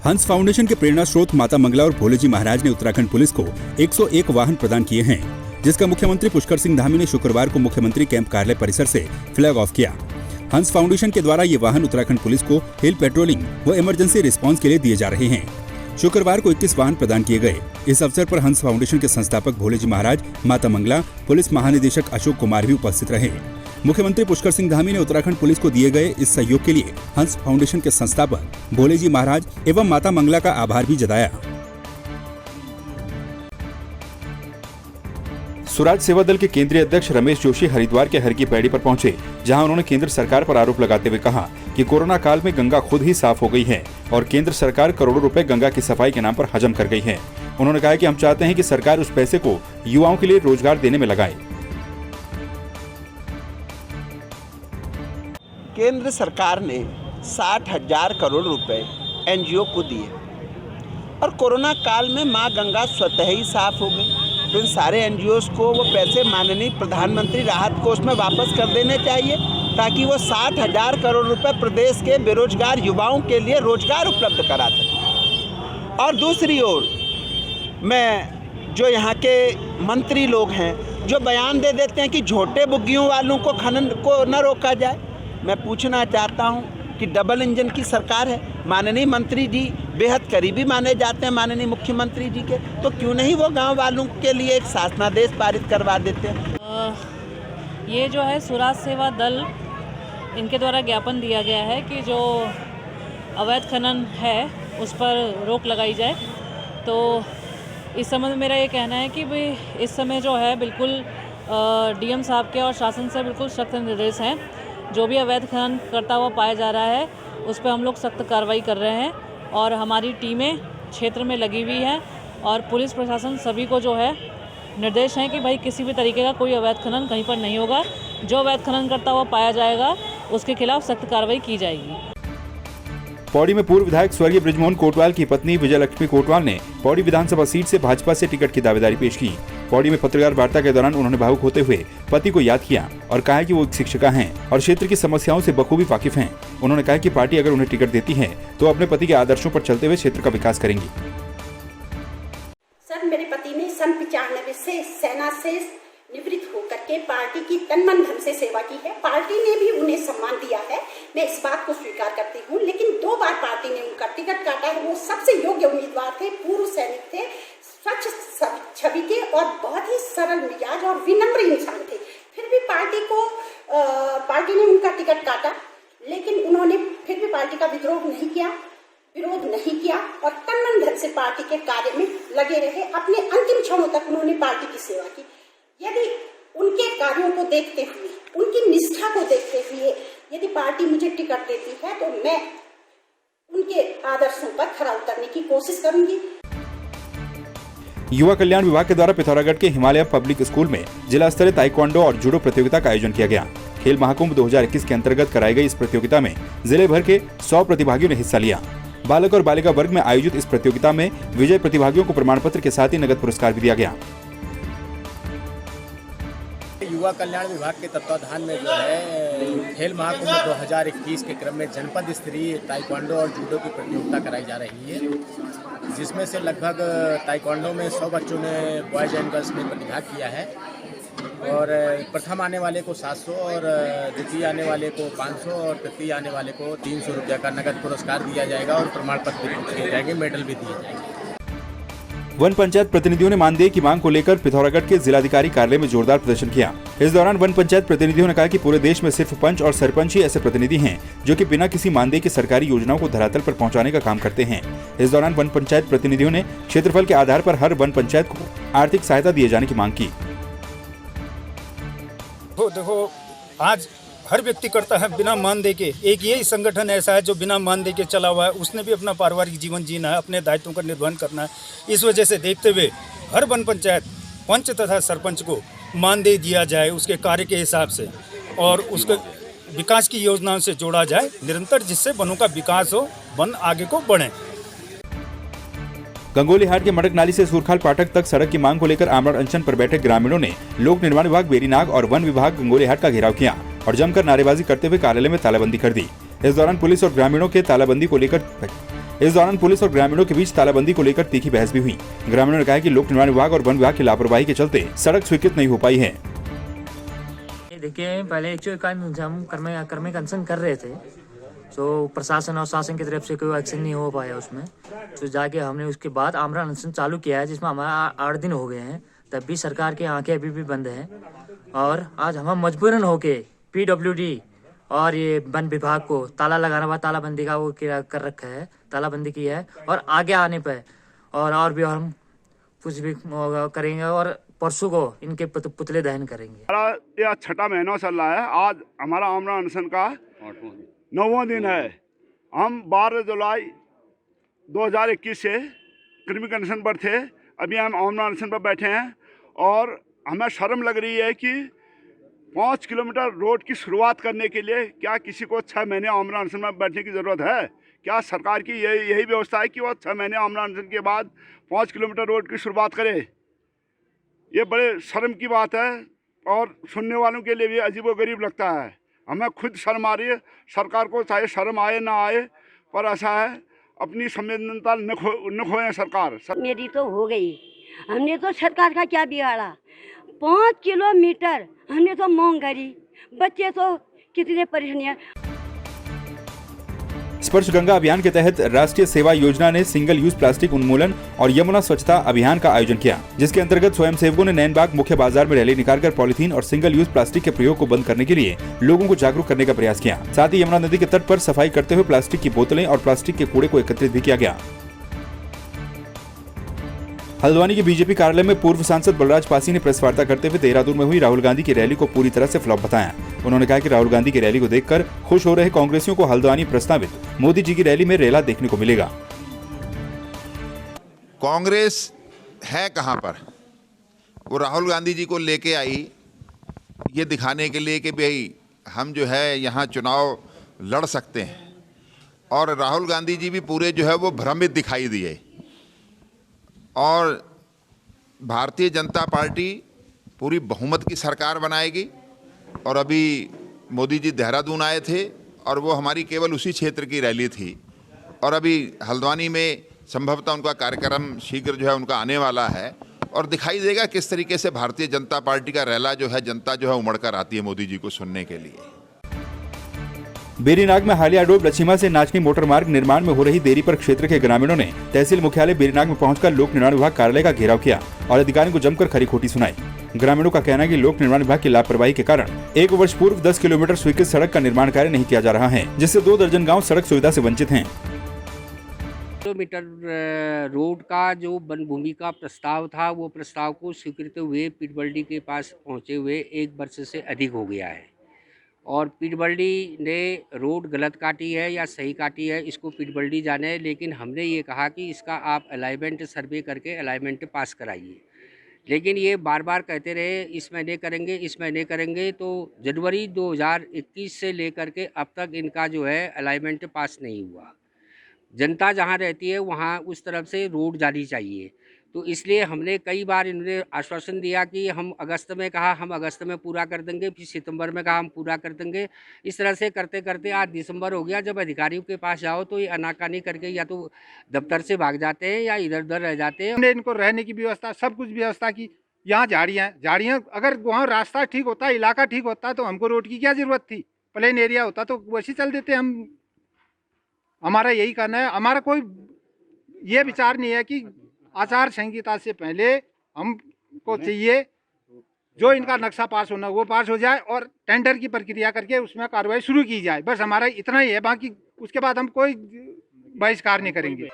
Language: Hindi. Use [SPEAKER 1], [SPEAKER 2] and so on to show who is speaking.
[SPEAKER 1] हंस फाउंडेशन के प्रेरणा स्रोत माता मंगला और भोले जी महाराज ने उत्तराखंड पुलिस को 101 वाहन प्रदान किए हैं, जिसका मुख्यमंत्री पुष्कर सिंह धामी ने शुक्रवार को मुख्यमंत्री कैंप कार्यालय परिसर से फ्लैग ऑफ किया। हंस फाउंडेशन के द्वारा ये वाहन उत्तराखंड पुलिस को हिल पेट्रोलिंग व इमरजेंसी रिस्पांस के लिए दिए जा रहे हैं। शुक्रवार को 21 वाहन प्रदान किए गए। इस अवसर पर हंस फाउंडेशन के संस्थापक भोले जी महाराज, माता मंगला, पुलिस महानिदेशक अशोक कुमार भी उपस्थित रहे। मुख्यमंत्री पुष्कर सिंह धामी ने उत्तराखंड पुलिस को दिए गए इस सहयोग के लिए हंस फाउंडेशन के संस्थापक भोले जी महाराज एवं माता मंगला का आभार भी जताया। स्वराज सेवा दल के केंद्रीय अध्यक्ष रमेश जोशी हरिद्वार के हर की पैड़ी पर पहुंचे, जहां उन्होंने केंद्र सरकार पर आरोप लगाते हुए कहा कि कोरोना काल में गंगा खुद ही साफ हो गई है और केंद्र सरकार करोड़ों रुपए गंगा की सफाई के नाम पर हजम कर गई है। उन्होंने कहा कि हम चाहते हैं कि सरकार उस पैसे को युवाओं के लिए रोजगार देने में लगाए।
[SPEAKER 2] केंद्र सरकार ने 60,000 करोड़ रुपए एनजीओ को दिए और कोरोना काल में मां गंगा स्वतः ही साफ हो गई। तो इन सारे एनजीओस को वो पैसे माननीय प्रधानमंत्री राहत कोष में वापस कर देने चाहिए, ताकि वो 60,000 करोड़ रुपए प्रदेश के बेरोजगार युवाओं के लिए रोजगार उपलब्ध करा सकें। और दूसरी ओर मैं जो यहाँ के मंत्री लोग हैं जो बयान दे देते हैं कि झोटे बुग्गियों वालों को खनन को न रोका जाए, मैं पूछना चाहता हूं कि डबल इंजन की सरकार है, माननीय मंत्री जी बेहद करीबी माने जाते हैं माननीय मुख्यमंत्री जी के, तो क्यों नहीं वो गांव वालों के लिए एक शासनादेश पारित करवा देते हैं।
[SPEAKER 3] ये जो है स्वराज सेवा दल, इनके द्वारा ज्ञापन दिया गया है कि जो अवैध खनन है उस पर रोक लगाई जाए। तो इस समय में मेरा ये कहना है कि भाई इस समय जो है बिल्कुल डीएम साहब के और शासन से बिल्कुल सख्त निर्देश हैं। जो भी अवैध खनन करता हुआ पाया जा रहा है उस पर हम लोग सख्त कार्रवाई कर रहे हैं और हमारी टीमें क्षेत्र में लगी हुई हैं और पुलिस प्रशासन सभी को जो है निर्देश हैं कि भाई किसी भी तरीके का कोई अवैध खनन कहीं पर नहीं होगा। जो अवैध खनन करता हुआ पाया जाएगा उसके खिलाफ सख्त कार्रवाई की जाएगी।
[SPEAKER 1] पौड़ी में पूर्व विधायक स्वर्गीय बृजमोहन कोटवाल की पत्नी विजयलक्ष्मी कोटवाल ने पौड़ी विधानसभा सीट से भाजपा से टिकट की दावेदारी पेश की। पौड़ी में पत्रकार वार्ता के दौरान उन्होंने भावुक होते हुए पति को याद किया और कहा कि वो एक शिक्षिका हैं और क्षेत्र की समस्याओं से बखूबी वाकिफ हैं। उन्होंने कहा कि पार्टी अगर उन्हें टिकट देती है तो अपने पति के आदर्शों पर चलते हुए क्षेत्र का विकास करेंगी।
[SPEAKER 4] सर, मेरे पति ने सन 95 से सेना से निवृत्त होकर के पार्टी की तन मन धन से सेवा की है। पार्टी ने भी उन्हें सम्मान दिया है, मैं इस बात को स्वीकार करती हूँ। लेकिन 2 बार पार्टी ने उनका टिकट काटा है। वो सबसे योग्य उम्मीदवार थे, पूर्व सैनिक थे, स्वच्छ छवि के और बहुत ही सरल मिजाज और विनम्र इंसान थे। फिर भी पार्टी ने उनका टिकट काटा, लेकिन उन्होंने फिर भी पार्टी का विरोध नहीं किया और तन मन धन से पार्टी के कार्य में लगे रहे। अपने अंतिम क्षणों तक उन्होंने पार्टी की सेवा की। यदि उनके कार्यों को देखते हुए, उनकी निष्ठा को देखते हुए यदि पार्टी मुझे टिकट देती है तो मैं उनके आदर्शों पर खरा उतरने की कोशिश करूंगी।
[SPEAKER 1] युवा कल्याण विभाग के द्वारा पिथौरागढ़ के हिमालय पब्लिक स्कूल में जिला स्तरीय ताइक्वांडो और जूडो प्रतियोगिता का आयोजन किया गया। खेल महाकुंभ 2021 के अंतर्गत कराई गई इस प्रतियोगिता में जिले भर के 100 प्रतिभागियों ने हिस्सा लिया। बालक और बालिका वर्ग में आयोजित इस प्रतियोगिता में विजय प्रतिभागियों को प्रमाण पत्र के साथ ही नगद पुरस्कार भी दिया गया।
[SPEAKER 5] युवा कल्याण विभाग के तत्वाधान में जो है खेल महाकुंभ 2021 के क्रम में जनपद स्तरीय ताइक्वांडो और जूडो की प्रतियोगिता कराई जा रही है, जिसमें से लगभग ताइक्वांडो में 100 बच्चों ने, बॉयज एंड गर्ल्स ने प्रतिभाग किया है और प्रथम आने वाले को 700 और द्वितीय आने वाले को 500 और तृतीय आने वाले को 300 रुपये का नगद पुरस्कार दिया जाएगा और प्रमाण पत्र भी दिए जाएंगे, मेडल भी दिए जाएंगे।
[SPEAKER 1] वन पंचायत प्रतिनिधियों ने मानदेय की मांग को लेकर पिथौरागढ़ के जिलाधिकारी कार्यालय में जोरदार प्रदर्शन किया। इस दौरान वन पंचायत प्रतिनिधियों ने कहा कि पूरे देश में सिर्फ पंच और सरपंच ही ऐसे प्रतिनिधि हैं जो कि बिना किसी मानदेय की सरकारी योजनाओं को धरातल पर पहुंचाने का काम करते हैं। इस दौरान वन पंचायत प्रतिनिधियों ने क्षेत्रफल के आधार पर हर वन पंचायत को आर्थिक सहायता दिए जाने की मांग की।
[SPEAKER 6] देखो आज हर व्यक्ति करता है बिना मानदेय के। एक यही संगठन ऐसा है जो बिना मानदेय के चला हुआ है। उसने भी अपना पारिवारिक जीवन जीना है, अपने दायित्वों का निर्वहन करना है। इस वजह से देखते हुए हर वन पंचायत पंच तथा सरपंच को मानदेय दिया जाए उसके कार्य के हिसाब से और उसको विकास की योजनाओं से जोड़ा जाए निरंतर, जिससे वनों का विकास हो, वन आगे को बढ़े।
[SPEAKER 1] गंगोलीहाट के मटक नाली से सूरखाल पाठक तक सड़क की मांग को लेकर आमरण अनशन पर बैठे ग्रामीणों ने लोक निर्माण विभाग बेरीनाग और वन विभाग गंगोलीहाट का घेराव किया और जमकर नारेबाजी करते हुए कार्यालय में तालाबंदी कर दी। इस दौरान पुलिस और ग्रामीणों के तालाबंदी को लेकर इस दौरान पुलिस और ग्रामीणों के बीच तालाबंदी को लेकर तीखी बहस भी हुई। ग्रामीणों ने कहा कि लोक निर्माण विभाग और वन विभाग की लापरवाही के चलते सड़क स्वीकृत नहीं हो पाई है।
[SPEAKER 7] देखिए, पहले 151 हम कर्मे कंसर्न कर रहे थे, तो प्रशासन और शासन की तरफ से कोई एक्शन नहीं हो पाया उसमें। तो जाके हमने उसके बाद आमरण अनशन चालू किया है, जिसमें हमारा 8 दिन हो गए हैं, तब भी सरकार की आंखें अभी भी बंद हैं। और आज हम मजबूरन होके PWD और ये वन विभाग को ताला लगाना हुआ, तालाबंदी का वो कर रखा है, तालाबंदी की है। और आगे आने पर और भी हम कुछ भी करेंगे और परसों को इनके पुतले दहन करेंगे।
[SPEAKER 8] हमारा यह 6वां महीना चल रहा है। आज हमारा आमरण अनशन का 9वां दिन है। हम 12 जुलाई 2021 से कृमिक अनशन पर थे, अभी हम आमरण अनशन पर बैठे हैं। और हमें शर्म लग रही है कि 5 किलोमीटर रोड की शुरुआत करने के लिए क्या किसी को 6 महीने आमरण अनशन में बैठने की ज़रूरत है? क्या सरकार की यही व्यवस्था है कि वो 6 महीने आमरण अनशन के बाद 5 किलोमीटर रोड की शुरुआत करे? ये बड़े शर्म की बात है और सुनने वालों के लिए भी अजीबोगरीब लगता है। हमें खुद शर्म आ रही है। सरकार को चाहे शर्म आए ना आए, पर ऐसा है, अपनी संवेदनता न खोए सरकार।
[SPEAKER 9] मेरी तो हो गई, हमने तो सरकार का क्या बिगाड़ा। 5 किलोमीटर हमने तो मांग करी, बच्चे तो कितने परेशानियाँ।
[SPEAKER 1] स्पर्श गंगा अभियान के तहत राष्ट्रीय सेवा योजना ने सिंगल यूज प्लास्टिक उन्मूलन और यमुना स्वच्छता अभियान का आयोजन किया, जिसके अंतर्गत स्वयंसेवकों ने नैनबाग मुख्य बाजार में रैली निकालकर पॉलीथीन और सिंगल यूज प्लास्टिक के प्रयोग को बंद करने के लिए लोगों को जागरूक करने का प्रयास किया। साथ ही यमुना नदी के तट पर सफाई करते हुए प्लास्टिक की बोतलें और प्लास्टिक के कूड़े को एकत्रित भी किया गया। हल्द्वानी के बीजेपी कार्यालय में पूर्व सांसद बलराज पासी ने प्रेस वार्ता करते हुए देहरादून में हुई राहुल गांधी की रैली को पूरी तरह से फ्लॉप बताया। उन्होंने कहा कि राहुल गांधी की रैली को देखकर खुश हो रहे कांग्रेसियों को हल्द्वानी प्रस्तावित मोदी जी की रैली में रेला देखने को मिलेगा।
[SPEAKER 10] कांग्रेस है कहां पर? वो राहुल गांधी जी को लेके आई ये दिखाने के लिए कि भाई हम जो है यहाँ चुनाव लड़ सकते हैं। और राहुल गांधी जी भी पूरे जो है वो भ्रमित दिखाई दिए। और भारतीय जनता पार्टी पूरी बहुमत की सरकार बनाएगी। और अभी मोदी जी देहरादून आए थे और वो हमारी केवल उसी क्षेत्र की रैली थी। और अभी हल्द्वानी में संभवतः उनका कार्यक्रम शीघ्र जो है उनका आने वाला है और दिखाई देगा किस तरीके से भारतीय जनता पार्टी का रैला जो है जनता जो है उमड़कर आती है मोदी जी को सुनने के लिए।
[SPEAKER 1] बेरीनाग में हालिया रोड लछीमा से नाचनी मोटर मार्ग निर्माण में हो रही देरी पर क्षेत्र के ग्रामीणों ने तहसील मुख्यालय बेरीनाग में पहुंचकर लोक निर्माण विभाग कार्यालय का घेराव किया और अधिकारियों को जमकर खरी खोटी सुनाई। ग्रामीणों का कहना है कि लोक निर्माण विभाग की लापरवाही के कारण 1 वर्ष पूर्व 10 किलोमीटर स्वीकृत सड़क का निर्माण कार्य नहीं किया जा रहा है, जिससे 2 दर्जन गाँव सड़क सुविधा से वंचित हैं।
[SPEAKER 11] किलोमीटर रोड का जो वन भूमि का प्रस्ताव था, वो प्रस्ताव को स्वीकृत हुए पीडब्ल्यूडी के पास पहुंचे हुए 1 वर्ष से अधिक हो गया है। और पीडब्ल्यूडी ने रोड गलत काटी है या सही काटी है, इसको पीडब्ल्यूडी जाने। लेकिन हमने ये कहा कि इसका आप अलाइनमेंट सर्वे करके अलाइनमेंट पास कराइए। लेकिन ये बार बार कहते रहे इस महीने करेंगे, इस महीने करेंगे। तो जनवरी 2021 से लेकर के अब तक इनका जो है अलाइनमेंट पास नहीं हुआ। जनता जहाँ रहती है वहाँ उस तरफ से रोड जानी चाहिए। तो इसलिए हमने कई बार इन्होंने आश्वासन दिया कि हम अगस्त में कहा हम अगस्त में पूरा कर देंगे, फिर सितंबर में कहा हम पूरा कर देंगे। इस तरह से करते करते आज दिसंबर हो गया। जब अधिकारियों के पास जाओ तो ये अनाकानी करके या तो दफ्तर से भाग जाते हैं या इधर उधर रह जाते हैं।
[SPEAKER 6] हमने इनको रहने की व्यवस्था, सब कुछ व्यवस्था की। यहाँ झाड़ियाँ अगर वहाँ रास्ता ठीक होता, इलाका ठीक होता तो हमको रोड की क्या ज़रूरत थी? प्लेन एरिया होता तो वैसे चल देते हम। हमारा यही कहना है, हमारा कोई ये विचार नहीं है कि आचार संहिता से पहले हमको चाहिए जो इनका नक्शा पास होना वो पास हो जाए और टेंडर की प्रक्रिया करके उसमें कार्रवाई शुरू की जाए। बस हमारा इतना ही है, बाकी उसके बाद हम कोई बहिष्कार नहीं करेंगे।